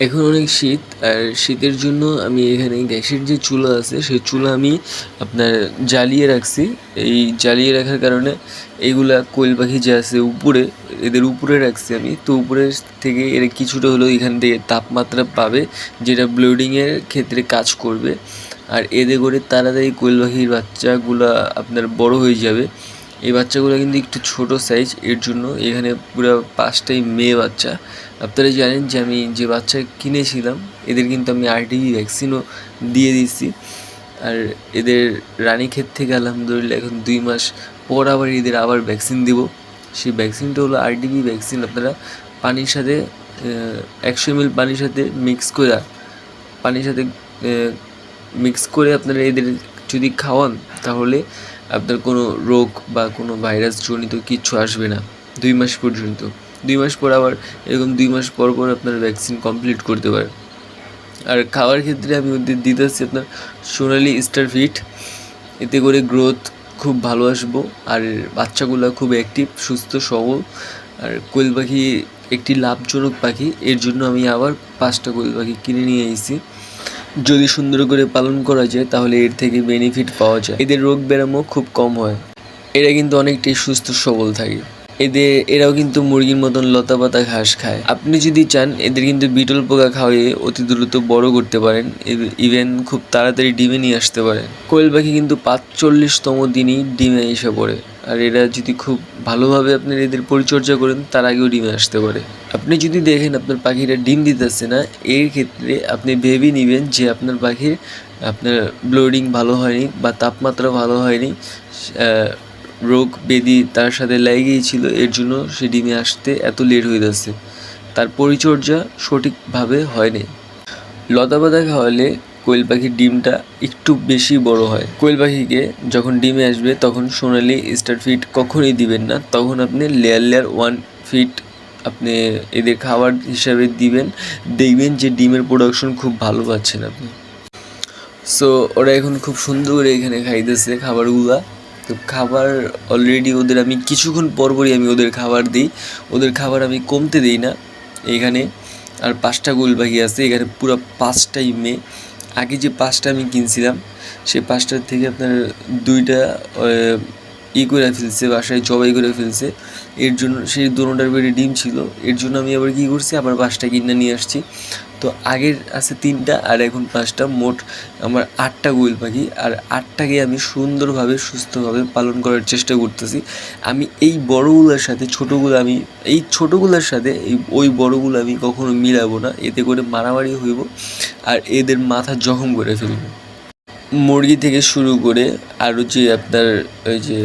এখন অনেক শীত, আর শীতের জন্য আমি এখানে গ্যাসের যে চুলা আছে সেই চুলা আমি আপনার জ্বালিয়ে রাখছি। এই জ্বালিয়ে রাখার কারণে এইগুলা কোয়েল পাখি যে আছে উপরে, এদের উপরে রাখছি আমি। তো উপরের থেকে এরা কিছুটা হলেও এখান থেকে তাপমাত্রা পাবে, যেটা ব্লিডিংয়ের ক্ষেত্রে কাজ করবে। আর এতে করে তাড়াতাড়ি কোয়েল পাখির বাচ্চাগুলা আপনার বড় হয়ে যাবে। এই বাচ্চাগুলো কিন্তু একটু ছোট সাইজ, এর জন্য এখানে পুরো 5টাই মেয়ে বাচ্চা। আপনারা জানেন যে আমি যে বাচ্চা কিনেছিলাম এদের কিন্তু আমি আরটিভি ভ্যাকসিনও দিয়ে দিচ্ছি। আর এদের রানীক্ষেত থেকে আলহামদুলিল্লাহ এখন 2 মাস পর আবার এদের আবার ভ্যাকসিন দেব। সেই ভ্যাকসিনটা হলো আরটিভি ভ্যাকসিন। আপনারা পানির সাথে 100 ml পানির সাথে মিক্স করে আপনারা এদের যদি খাওয়ান, তাহলে আপনার কোনো রোগ বা কোনো ভাইরাস জনিত কিচ্ছু আসবে না 2 মাস পর্যন্ত। 2 মাস পর আবার এরকম 2 মাস পর পর আপনার ভ্যাকসিন কমপ্লিট করতে পারেন। আর খাওয়ার ক্ষেত্রে আমি ওদের দিতেছি আপনার সোনালি স্টার ফিট। এতে করে গ্রোথ খুব ভালো আসবো, আর বাচ্চাগুলো খুব অ্যাক্টিভ, সুস্থ, সবল। আর কোয়েল পাখি একটি লাভজনক পাখি, এর জন্য আমি আবার 5টা কোয়েল পাখি কিনে নিয়ে এসেছি। যদি সুন্দর করে পালন করা যায় তাহলে এর থেকে বেনিফিট পাওয়া যায়। এদের রোগ ব্যায়ামও খুব কম হয়, এরা কিন্তু অনেকটাই সুস্থ সবল থাকে। এরাও কিন্তু মুরগির মতন লতাপাতা ঘাস খায়। আপনি যদি চান এদের কিন্তু বিটল পোকা খাওয়িয়ে অতি দ্রুত বড় করতে পারেন, ইভেন খুব তাড়াতাড়ি ডিমে নিয়ে আসতে পারেন। কোয়েল পাখি কিন্তু 45তম দিনই ডিমে এসে পড়ে, আর এরা যদি খুব ভালোভাবে আপনার এদের পরিচর্যা করেন তার আগেও ডিমে আসতে পারে। আপনি যদি দেখেন আপনার পাখিরা ডিম দিতেছে না, এর ক্ষেত্রে আপনি ভেবে নেবেন যে আপনার পাখির আপনার ব্লিডিং ভালো হয়নি বা তাপমাত্রা ভালো হয়নি, রোগ ব্যাধি তার সাথে লেগেই ছিল, এর জন্য সে ডিমে আসতে এত লেট হয়ে যাচ্ছে। তার পরিচর্যা সঠিকভাবে হয়নি। লতাপাতা খাওয়ালে কোয়েল পাখির ডিমটা একটু বেশি বড় হয়। কোয়েল পাখিকে যখন ডিমে আসবে তখন সোনালি স্টার ফিট কখনোই দিবেন না, তখন আপনি লেয়ার 1 ফিট আপনি এদের খাবার হিসাবে দিবেন। দেখবেন যে ডিমের প্রোডাকশন খুব ভালো পাচ্ছেন আপনি। সো ওরা এখন খুব সুন্দর করে এখানে খাইতেছে খাবারগুলা। তো খাবার অলরেডি ওদের আমি কিছুক্ষণ পরপরই আমি ওদের খাবার দিই। ওদের খাবার আমি কমতে দিই না এখানে। আর 5টা কোয়েল পাখি আছে এখানে, পুরো 5টাই মেয়ে। আগে যে 5টা আমি কিনছিলাম সেই 5টার থেকে আপনার 2টা করে ফেলছে, বাসায় জবাই করে ফেলছে। এর জন্য সেই দোনোটার পেটে ডিম ছিল, এর জন্য আমি আবার কী করছি, আবার 5টা কিনে নিয়ে আসছি। তো আগের আছে 3টা আর এখন 5টা, মোট আমার 8টা কোয়েল পাখি। আর 8টাকে আমি সুন্দরভাবে সুস্থভাবে পালন করার চেষ্টা করতেছি। আমি এই বড়গুলোর সাথে ছোটোগুলোর সাথে ওই বড়গুলো আমি কখনো মিলাবো না, এতে করে মারামারি হইব আর এদের মাথা জখম করে ফেলবো। মুরগি থেকে শুরু করে আরও যে আপনার ওই যে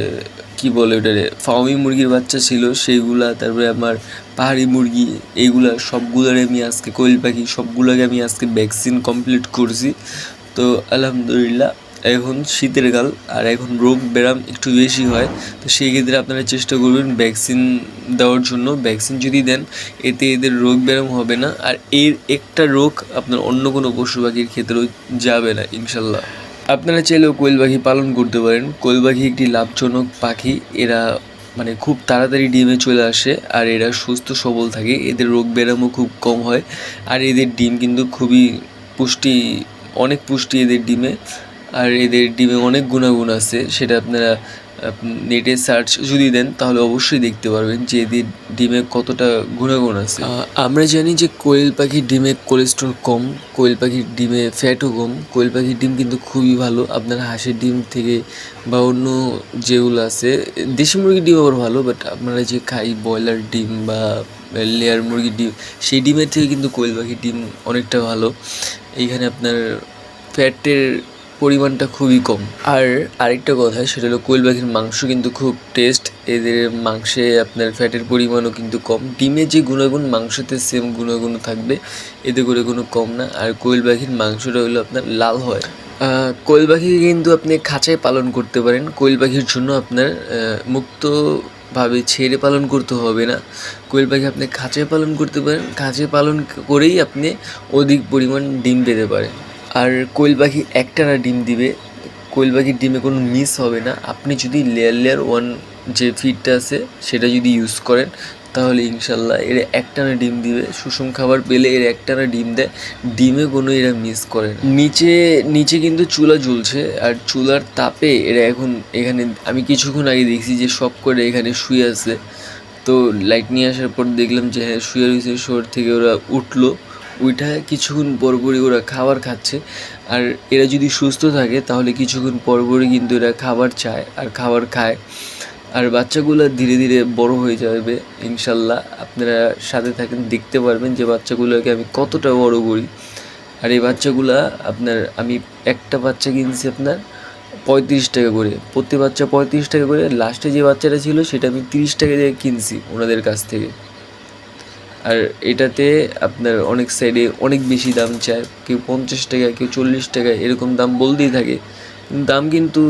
কী বলে ওটারে, ফার্মি মুরগির বাচ্চা ছিল সেইগুলা, তারপরে আমার পাহাড়ি মুরগি, এইগুলা সবগুলোরে আমি আজকে কোয়েল পাখি সবগুলোকে আমি আজকে ভ্যাকসিন কমপ্লিট করছি। তো আলহামদুলিল্লাহ এখন শীতের কাল আর এখন রোগ ব্যায়াম একটু বেশি হয়। তো সেই ক্ষেত্রে আপনারা চেষ্টা করবেন ভ্যাকসিন দেওয়ার জন্য। ভ্যাকসিন যদি দেন এতে এদের রোগ ব্যায়াম হবে না, আর এর একটা রোগ আপনার অন্য কোনো পশু পাখির ক্ষেত্রেও যাবে না ইনশাল্লাহ। আপনারা চাইলেও কোয়েল পাখি পালন করতে পারেন। কোয়েল পাখি একটি লাভজনক পাখি, এরা মানে খুব তাড়াতাড়ি ডিমে চলে আসে আর এরা সুস্থ সবল থাকে, এদের রোগ ব্যায়ামও খুব কম হয়। আর এদের ডিম কিন্তু খুবই অনেক পুষ্টি এদের ডিমে। আর এদের ডিমে অনেক গুণাগুণ আছে, সেটা আপনারা নেটে সার্চ যদি দেন তাহলে অবশ্যই দেখতে পারবেন যে এদের ডিমে কতটা গুণাগুণ আছে। আমরা জানি যে কোয়েল পাখির ডিমে কোলেস্ট্রল কম, কোয়েল পাখির ডিমে ফ্যাটও কম। কোয়েল পাখির ডিম কিন্তু খুবই ভালো আপনার হাঁসের ডিম থেকে বা অন্য যেগুলো আছে। দেশি মুরগির ডিম আবার ভালো, বাট আপনারা যে খাই ব্রয়লার ডিম বা লেয়ার মুরগির ডিম, সেই ডিমের থেকে কিন্তু কোয়েল পাখির ডিম অনেকটা ভালো। এইখানে আপনার ফ্যাটের পরিমাণটা খুবই কম। আর আরেকটা কথা, সেটা হলো কোয়েল পাখির মাংস কিন্তু খুব টেস্ট, এদের মাংসে আপনার ফ্যাটের পরিমাণও কিন্তু কম। ডিমে যে গুণাগুণ মাংসতে সেম গুণাগুণ থাকবে, এতে করে কোনো কম না। আর কোয়েল পাখির মাংসটা হলো আপনার লাল হয়। কোয়েল পাখিকে কিন্তু আপনি খাঁচায় পালন করতে পারেন। কোয়েল পাখির জন্য আপনার মুক্তভাবে ছেড়ে পালন করতে হবে না। কোয়েল পাখি আপনি খাঁচায় পালন করতে পারেন, খাঁচায় পালন করেই আপনি অধিক পরিমাণ ডিম পেতে পারেন। আর কোয়েল পাখি একটানা ডিম দিবে, কোয়েল পাখির ডিমে কোনো মিস হবে না। আপনি যদি লেয়ার 1 যে ফিডটা আছে সেটা যদি ইউজ করেন তাহলে ইনশাল্লাহ এরা একটানা ডিম দিবে। সুষম খাবার পেলে এরা একটানা ডিম দেয়, ডিমে কোনো এরা মিস করে না। নিচে নিচে কিন্তু চুলা জ্বলছে, আর চুলার তাপে এরা এখন এখানে আমি কিছুক্ষণ আগে দেখছি যে সব করে এখানে শুয়ে আছে। তো লাইট নিয়ে আসার পর দেখলাম যে হ্যাঁ শুয়ে রয়েছে। শোর থেকে ওরা উঠলো, ওইটা কিছুক্ষণ পরপরই ওরা খাবার খাচ্ছে। আর এরা যদি সুস্থ থাকে তাহলে কিছুক্ষণ পরপরই কিন্তু এরা খাবার চায় আর খাবার খায়। আর বাচ্চাগুলো ধীরে ধীরে বড় হয়ে যাবে ইনশাল্লাহ। আপনারা সাথে থাকেন, দেখতে পারবেন যে বাচ্চাগুলোকে আমি কতটা বড় করি। আর এই বাচ্চাগুলা আমি একটা বাচ্চা কিনছি আপনার 35 টাকা করে, প্রতি বাচ্চা 35 টাকা করে। লাস্টে যে বাচ্চাটা ছিল সেটা আমি 30 টাকা দিয়ে কিনছি ওনাদের কাছ থেকে। আর এটাতে আপনার অনেক সাইডে অনেক বেশি দাম চায়, কেউ 50 টাকা, কেউ 40 টাকা, এরকম দাম বলতেই থাকে। দাম কিন্তু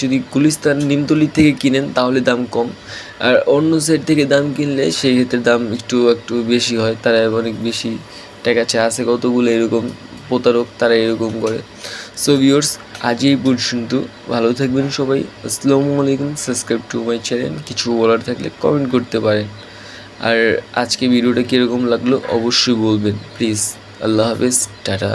যদি গুলিস্তান নিমতলি থেকে কিনেন তাহলে দাম কম, আর অন্য সাইড থেকে দাম কিনলে সেই ক্ষেত্রে দাম একটু বেশি হয়। তারা অনেক বেশি টাকা চায়, আছে কতগুলো এরকম প্রতারক, তারা এরকম করে। সো ভিউয়ার্স, আজ এই পর্যন্ত। ভালো থাকবেন সবাই। আসসালামু আলাইকুম। Subscribe to my channel. কিছু বলার থাকলে কমেন্ট করতে পারেন। আর আজকে ভিডিওটা কীরকম লাগলো অবশ্যই বলবেন প্লিজ। আল্লাহ হাফেজ, টাটা।